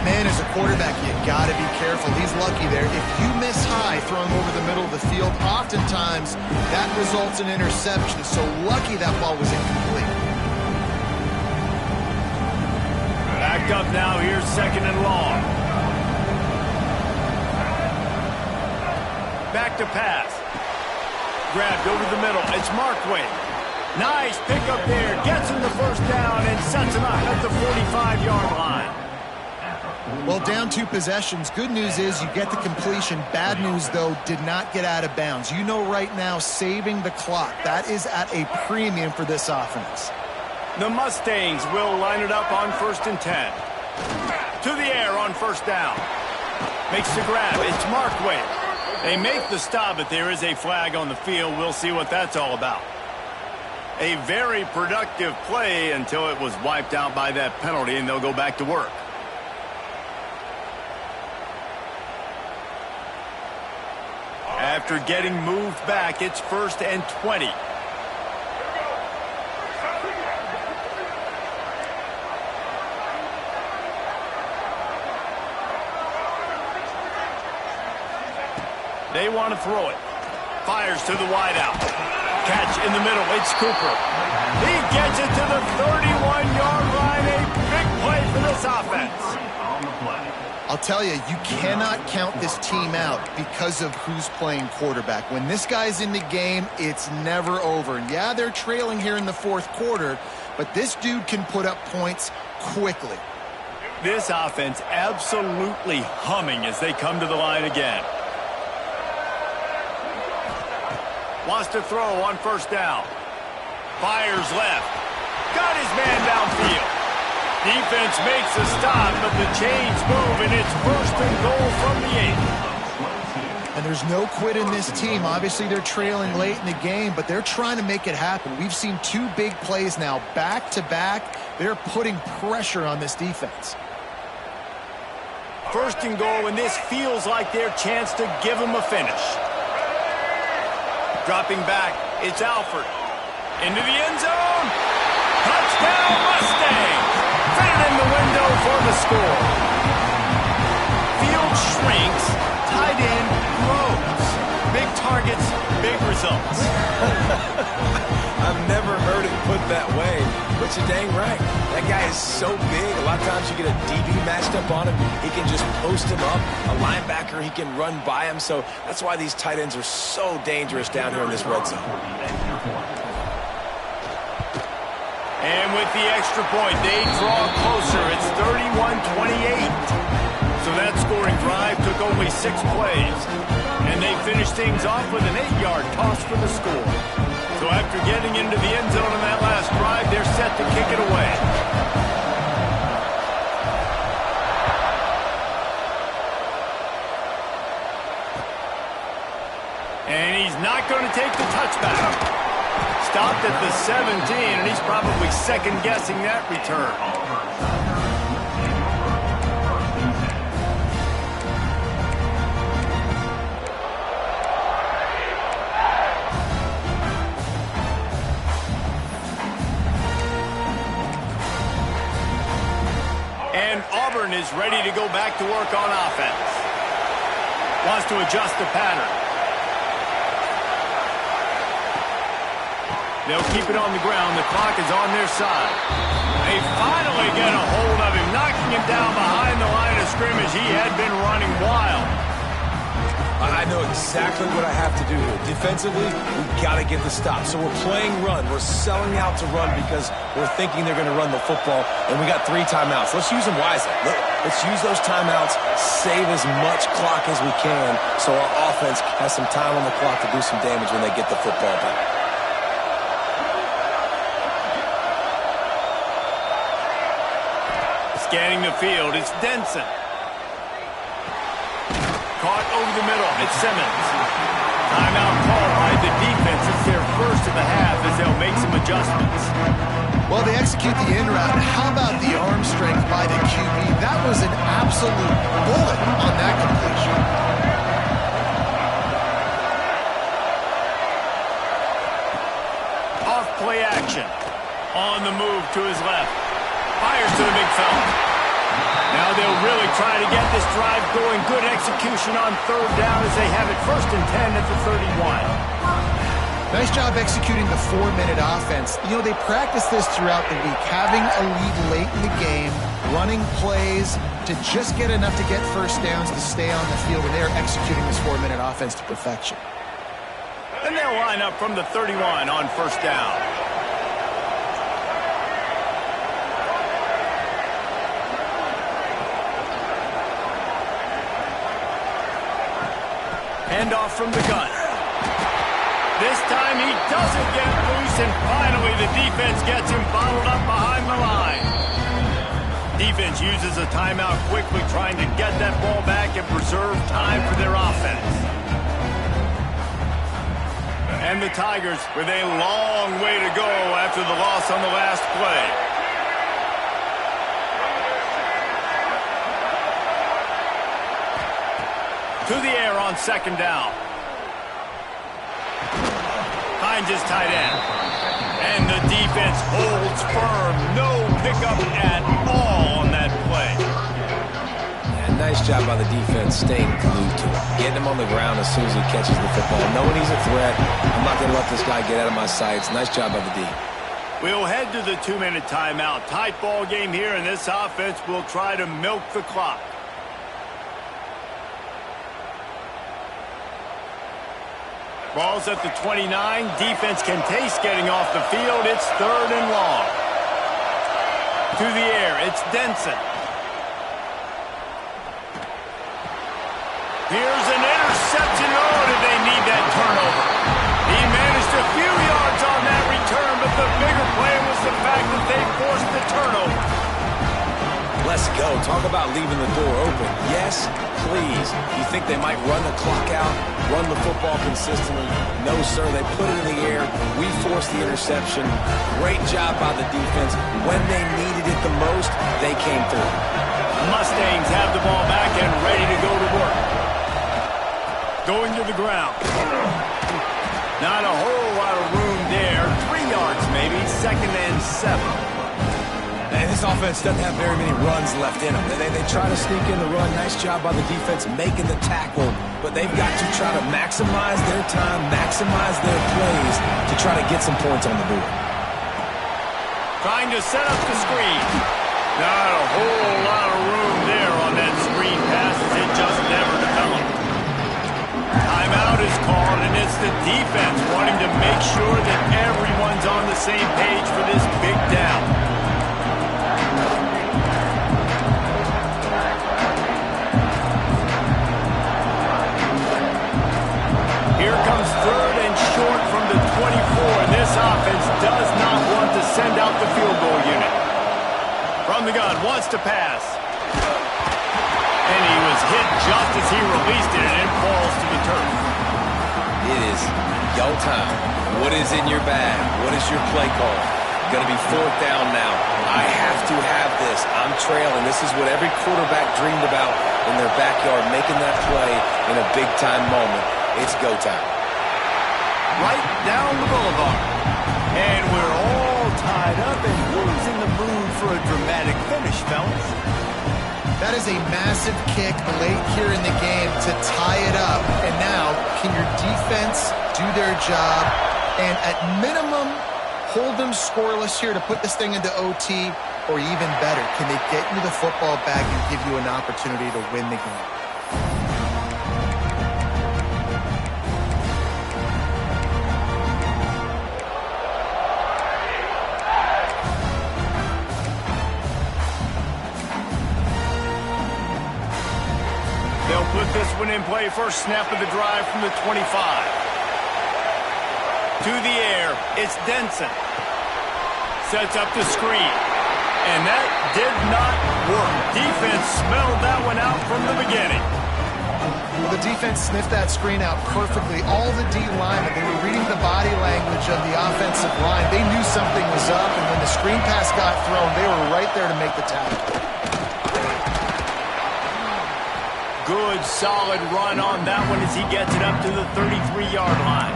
Man, as a quarterback, you got to be careful. He's lucky there. If you miss high throwing over the middle of the field, oftentimes that results in interception. So lucky that ball was incomplete. Backed up now. Here's 2nd and long. Back to pass. Grabbed over the middle. It's Markway. Nice pickup there. Gets him the first down and sets him up at the 45-yard line. Well, down 2 possessions. Good news is you get the completion. Bad news, though, did not get out of bounds. You know right now, saving the clock. That is at a premium for this offense. The Mustangs will line it up on 1st and 10. To the air on 1st down. Makes the grab. It's Markway. They make the stop, but there is a flag on the field. We'll see what that's all about. A very productive play until it was wiped out by that penalty, and they'll go back to work. After getting moved back, it's 1st and 20. They want to throw it. Fires to the wideout. Catch in the middle. It's Cooper. He gets it to the 31-yard line. A big play for this offense. I'll tell you, you cannot count this team out because of who's playing quarterback. When this guy's in the game, it's never over. And yeah, they're trailing here in the 4th quarter, but this dude can put up points quickly. This offense absolutely humming as they come to the line again. Wants to throw on 1st down. Fires left. Got his man downfield. Defense makes a stop, but the chains move, and it's 1st and goal from the 8. And there's no quit in this team. Obviously, they're trailing late in the game, but they're trying to make it happen. We've seen 2 big plays now, back-to-back. They're putting pressure on this defense. First and goal, and this feels like their chance to give them a finish. Dropping back, it's Alford. Into the end zone. Touchdown, Mustangs! Fitted in the window for the score. Field shrinks, tight end grows. Big targets, big results. I've never heard it put that way, but you're dang right. That guy is so big. A lot of times you get a DB matched up on him. He can just post him up. A linebacker, he can run by him. So that's why these tight ends are so dangerous down here in this red zone. And with the extra point, they draw closer. It's 31-28. So that scoring drive took only 6 plays. And they finished things off with an 8-yard toss for the score. So after getting into the end zone on that last drive, they're set to kick it away. And he's not going to take the touchback. Stopped at the 17, and he's probably second-guessing that return. And Auburn is ready to go back to work on offense. Wants to adjust the pattern. They'll keep it on the ground. The clock is on their side. They finally get a hold of him, knocking him down behind the line of scrimmage. He had been running wild. I know exactly what I have to do here. Defensively, we've got to get the stop. So we're playing run. We're selling out to run because we're thinking they're going to run the football, and we got 3 timeouts. Let's use them wisely. Let's use those timeouts, save as much clock as we can so our offense has some time on the clock to do some damage when they get the football back. Scanning the field, it's Denson. Caught over the middle, it's Simmons. Timeout called by the defense. It's their first of the half as they'll make some adjustments. Well, they execute the in route. How about the arm strength by the QB? That was an absolute bullet on that completion. Off play action. On the move to his left. Fires to the big fella. Now they'll really try to get this drive going. Good execution on 3rd down as they have it 1st and 10 at the 31. Nice job executing the 4-minute offense. You know, they practice this throughout the week, having a lead late in the game, running plays to just get enough to get first downs to stay on the field, and they're executing this 4-minute offense to perfection. And they'll line up from the 31 on 1st down. Handoff from the gun. This time he doesn't get loose, and finally the defense gets him bottled up behind the line. Defense uses a timeout quickly, trying to get that ball back and preserve time for their offense. And the Tigers with a long way to go after the loss on the last play. To the air on 2nd down. Finds his tight end. And the defense holds firm. No pickup at all on that play. Yeah, nice job by the defense staying glued to him. Getting him on the ground as soon as he catches the football. Knowing he's a threat. I'm not going to let this guy get out of my sights. Nice job by the D. We'll head to the 2-minute timeout. Tight ball game here, and this offense will try to milk the clock. Ball's at the 29. Defense can taste getting off the field. It's 3rd and long. To the air, it's Denson. Here's an interception. Oh, did they need that turnover? He managed a few yards on that return, but the bigger play was the fact that they forced the turnover. Let's go. talk about leaving the door open. Yes, please. You think they might run the clock out, run the football consistently? No, sir. They put it in the air. We forced the interception. Great job by the defense. When they needed it the most, they came through. Mustangs have the ball back and ready to go to work. Going to the ground. Not a whole lot of room there. 3 yards maybe. 2nd and 7. And this offense doesn't have very many runs left in them. They try to sneak in the run. Nice job by the defense making the tackle. But they've got to try to maximize their time, maximize their plays to try to get some points on the board. Trying to set up the screen. Not a whole lot of room there on that screen pass. It just never developed. Timeout is called, and it's the defense wanting to make sure that everyone's on the same page for this big down. Here comes 3rd and short from the 24. This offense does not want to send out the field goal unit. From the gun, wants to pass. And he was hit just as he released it, and it falls to the turf. It is go time. What is in your bag? What is your play call? Going to be 4th down now. I have to have this. I'm trailing. This is what every quarterback dreamed about in their backyard, making that play in a big-time moment. It's go time. Right down the boulevard. And we're all tied up, and who's in the mood for a dramatic finish, fellas? That is a massive kick late here in the game to tie it up. And now, can your defense do their job and at minimum hold them scoreless here to put this thing into OT? Or even better, can they get you the football back and give you an opportunity to win the game? They'll put this one in play. First snap of the drive from the 25. To the air, it's Denson. Sets up the screen. And that did not work. Defense smelled that one out from the beginning. Well, the defense sniffed that screen out perfectly. All the D linemen, they were reading the body language of the offensive line. They knew something was up, and when the screen pass got thrown, they were right there to make the tackle. Good, solid run on that one as he gets it up to the 33-yard line.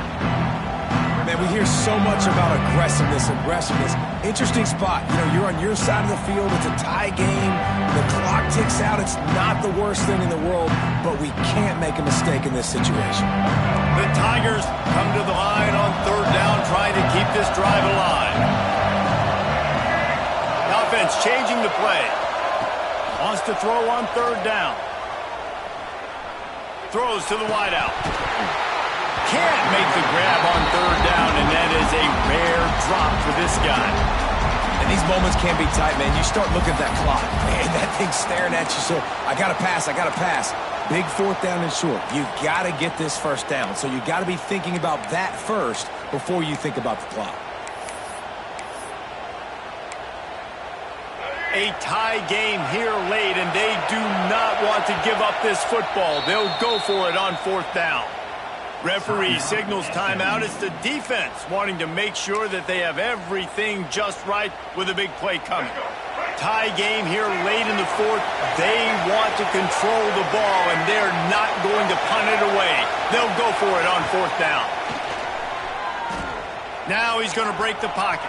Man, we hear so much about aggressiveness. Interesting spot. You know, you're on your side of the field. It's a tie game. The clock ticks out. It's not the worst thing in the world, but we can't make a mistake in this situation. The Tigers come to the line on 3rd down, trying to keep this drive alive. The offense changing the play. Wants to throw on 3rd down. Throws to the wideout. Can't make the grab on 3rd down, and that is a rare drop for this guy. And these moments can be tight, man. You start looking at that clock. Man, that thing's staring at you. So I got to pass. Big 4th down and short. You got to get this 1st down. So you got to be thinking about that first before you think about the clock. A tie game here late, and they do not want to give up this football. They'll go for it on 4th down. Referee signals timeout. It's the defense wanting to make sure that they have everything just right with a big play coming. Tie game here late in the 4th. They want to control the ball, and they're not going to punt it away. They'll go for it on 4th down. Now he's going to break the pocket.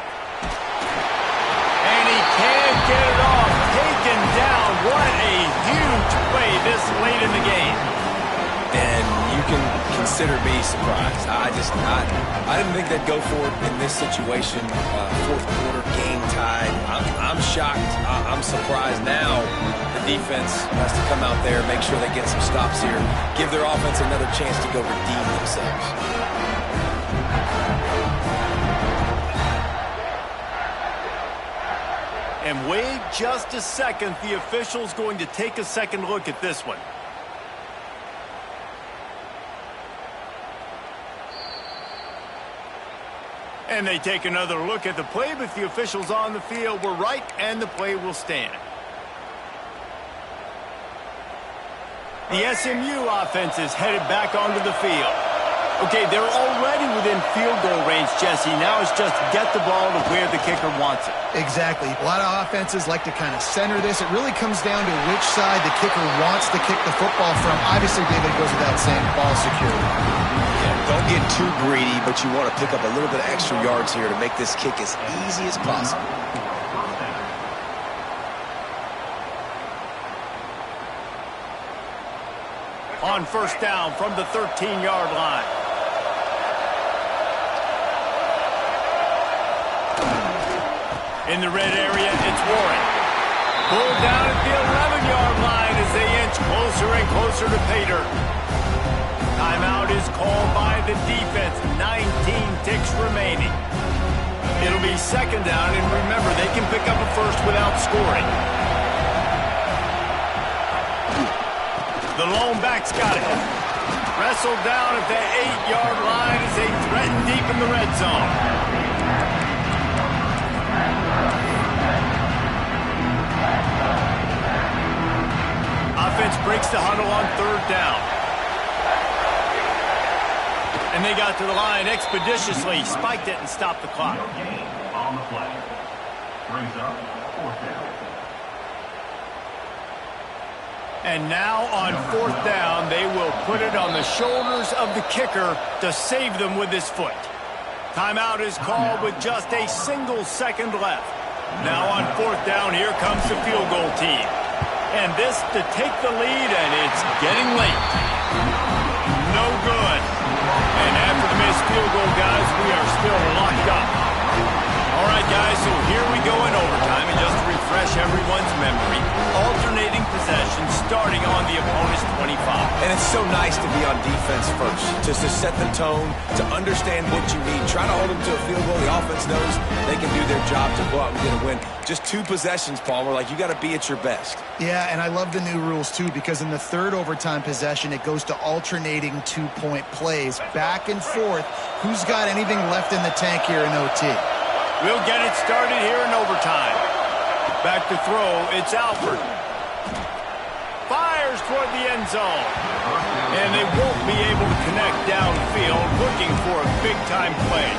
And he can't get it off. Taken down. What a huge play this late in the game. And you can consider me surprised. I didn't think they'd go for it in this situation. 4th quarter, game tied. I'm shocked. I'm surprised now. The defense has to come out there, make sure they get some stops here, give their offense another chance to go redeem themselves. And wait just a second. The official's going to take a second look at this one. And they take another look at the play, but the officials on the field were right, and the play will stand. The SMU offense is headed back onto the field. Okay, they're already within field goal range, Jesse. Now it's just get the ball to where the kicker wants it. Exactly. A lot of offenses like to kind of center this. It really comes down to which side the kicker wants to kick the football from. Obviously, David, goes without saying, ball security. Yeah, don't get too greedy, but you want to pick up a little bit of extra yards here to make this kick as easy as possible. On first down from the 13-yard line. In the red area, it's Warren. Pulled down at the 11-yard line as they inch closer and closer to pay dirt. Timeout is called by the defense. 19 ticks remaining. It'll be second down, and remember, they can pick up a first without scoring. The lone back's got it. Wrestled down at the 8-yard line as they threaten deep in the red zone. Offense breaks the huddle on third down. And they got to the line expeditiously, spiked it and stopped the clock. On the play. Brings up fourth down. And now on fourth down, they will put it on the shoulders of the kicker to save them with his foot. Timeout is called with just a single second left. Now on fourth down, here comes the field goal team. And this to take the lead, and it's getting late. No good. And after the missed field goal, guys, we are still locked up. All right, guys, so here we go in overtime. And just to refresh everyone's memory, alternating possession starting on the opponent's 25. And it's so nice to be on defense first, just to set the tone, to understand what you need. Try to hold them to a field goal. The offense knows they can do their job to go out and get a win. Just 2 possessions, Palmer. Like, you got to be at your best. Yeah, and I love the new rules, too, because in the third overtime possession, it goes to alternating 2-point plays, back and forth. Who's got anything left in the tank here in OT? We'll get it started here in overtime. Back to throw, it's Alford. Fires toward the end zone. And they won't be able to connect downfield, looking for a big-time play.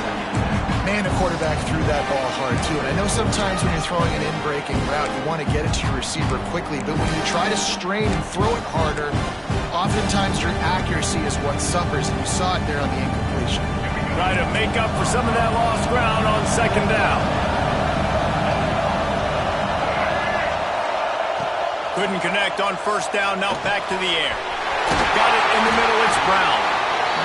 Man, the quarterback threw that ball hard, too. And I know sometimes when you're throwing an in-breaking route, you want to get it to your receiver quickly. But when you try to strain and throw it harder, oftentimes your accuracy is what suffers. And you saw it there on the incompletion. Try to make up for some of that lost ground on second down. Couldn't connect on first down, now back to the air. Got it in the middle, it's Brown.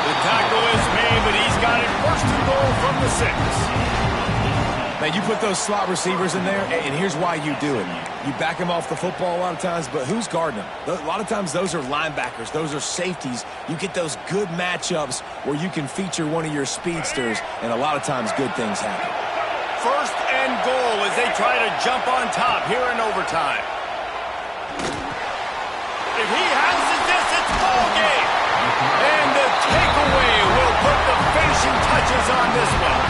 The tackle is made, but he's got it first and goal from the 6. Now, you put those slot receivers in there, and here's why you do it. You back them off the football a lot of times, but who's guarding them? A lot of times those are linebackers. Those are safeties. You get those good matchups where you can feature one of your speedsters, and a lot of times good things happen. First and goal as they try to jump on top here in overtime. If he houses this, it's ball game. And the takeaway will put the finishing touches on this one.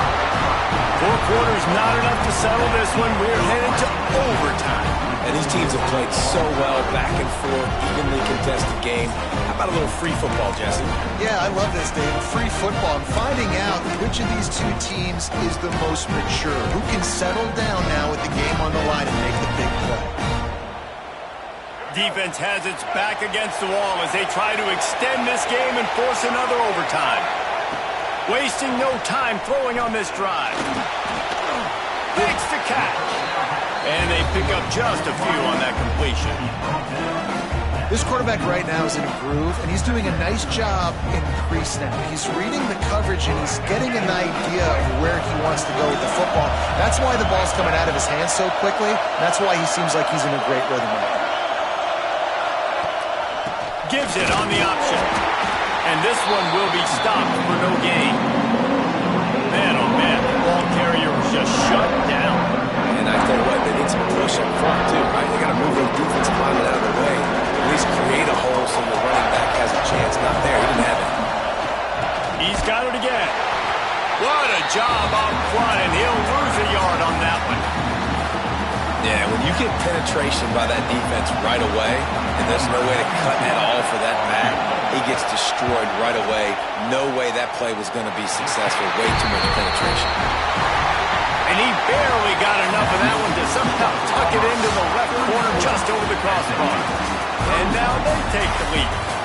4 quarters not enough to settle this one. We're headed to overtime. And these teams have played so well, back and forth, evenly contested game. How about a little free football, Jesse? Yeah, I love this, Dave. Free football. I'm finding out which of these 2 teams is the most mature. Who can settle down now with the game on the line and make the big play? Defense has its back against the wall as they try to extend this game and force another overtime. Wasting no time throwing on this drive. Makes the catch. And they pick up just a few on that completion. This quarterback right now is in a groove, and he's doing a nice job in pre-snap. He's reading the coverage, and he's getting an idea of where he wants to go with the football. That's why the ball's coming out of his hands so quickly. That's why he seems like he's in a great rhythm right now. Gives it on the option. And this one will be stopped for no gain. Man, oh man, the ball carrier was just shut down. And I tell you what, they need some push up front too, right? They got to move those defensive linemen out of the way. At least create a hole so the running back has a chance. Not there, he didn't have it. He's got it again. What a job out front, and he'll lose a yard on that one. Yeah, when you get penetration by that defense right away, and there's no way to cut at all for that back, he gets destroyed right away. No way that play was going to be successful. Way too much penetration. And he barely got enough of that one to somehow tuck it into the left corner just over the crossbar. And now they take the lead.